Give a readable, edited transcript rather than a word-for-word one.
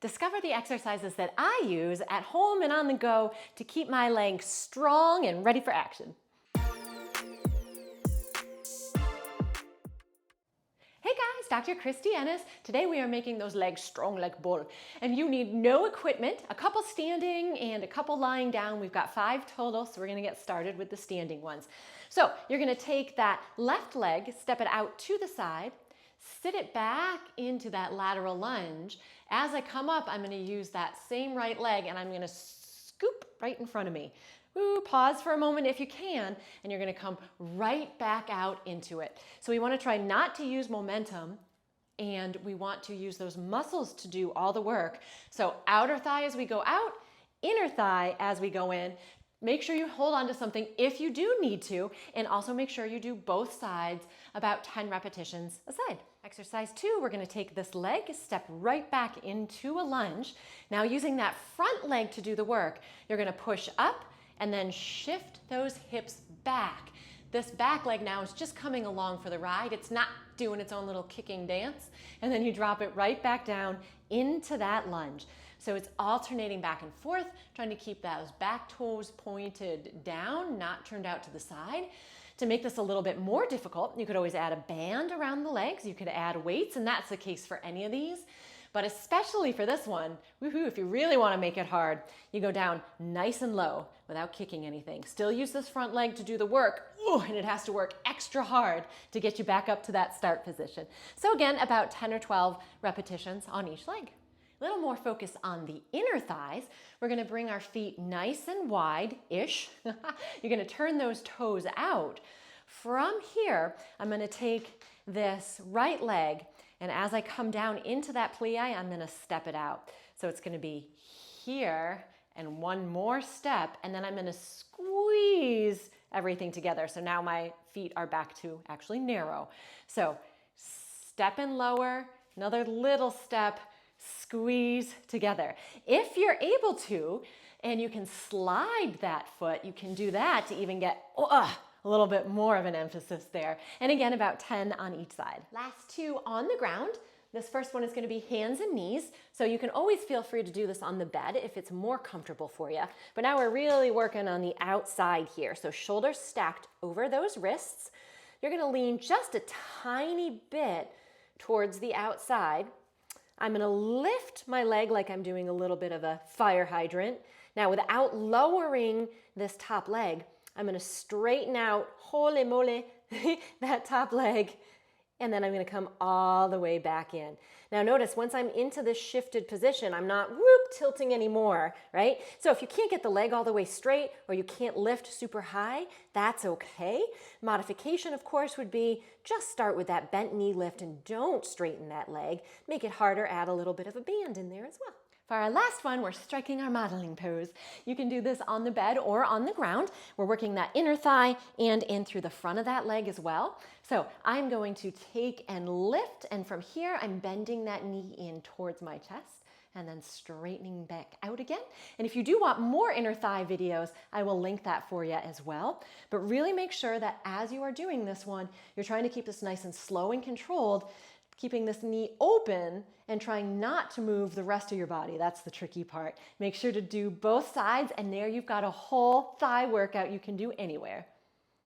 Discover the exercises that I use at home and on the go to keep my legs strong and ready for action. Hey guys, Dr. Christy Ennis. Today we are making those legs strong like bull. And you need no equipment, a couple standing and a couple lying down. We've got 5 total, so we're gonna get started with the standing ones. So you're gonna take that left leg, step it out to the side, sit it back into that lateral lunge. As I come up, I'm gonna use that same right leg and I'm gonna scoop right in front of me. Ooh, pause for a moment if you can, and you're gonna come right back out into it. So we wanna try not to use momentum, and we want to use those muscles to do all the work. So outer thigh as we go out, inner thigh as we go in. Make sure you hold on to something if you do need to, and also make sure you do both sides about 10 repetitions a side. Exercise 2, we're gonna take this leg, step right back into a lunge. Now using that front leg to do the work, you're gonna push up and then shift those hips back. This back leg now is just coming along for the ride. It's not doing its own little kicking dance. And then you drop it right back down into that lunge. So it's alternating back and forth, trying to keep those back toes pointed down, not turned out to the side. To make this a little bit more difficult, you could always add a band around the legs. You could add weights, and that's the case for any of these. But especially for this one, woohoo, if you really want to make it hard, you go down nice and low without kicking anything. Still use this front leg to do the work, and it has to work extra hard to get you back up to that start position. So again, about 10 or 12 repetitions on each leg. A little more focus on the inner thighs. We're gonna bring our feet nice and wide-ish. You're gonna turn those toes out. From here, I'm gonna take this right leg, and as I come down into that plie, I'm gonna step it out. So it's gonna be here, and one more step, and then I'm gonna squeeze everything together. So now my feet are back to actually narrow. So step in lower, another little step, squeeze together. If you're able to, and you can slide that foot, you can do that to even get a little bit more of an emphasis there. And again, about 10 on each side. Last 2 on the ground. This first one is going to be hands and knees. So you can always feel free to do this on the bed if it's more comfortable for you. But now we're really working on the outside here. So shoulders stacked over those wrists. You're going to lean just a tiny bit towards the outside. I'm gonna lift my leg like I'm doing a little bit of a fire hydrant. Now without lowering this top leg, I'm gonna straighten out, holy moly, that top leg, and then I'm gonna come all the way back in. Now notice, once I'm into this shifted position, I'm not tilting anymore, right? So if you can't get the leg all the way straight or you can't lift super high, that's okay. Modification, of course, would be just start with that bent knee lift and don't straighten that leg. Make it harder, add a little bit of a band in there as well. For our last one, we're striking our modeling pose. You can do this on the bed or on the ground. We're working that inner thigh and in through the front of that leg as well. So I'm going to take and lift, and from here, I'm bending that knee in towards my chest and then straightening back out again. And if you do want more inner thigh videos, I will link that for you as well. But really make sure that as you are doing this one, you're trying to keep this nice and slow and controlled, keeping this knee open and trying not to move the rest of your body. That's the tricky part. Make sure to do both sides, and there you've got a whole thigh workout you can do anywhere.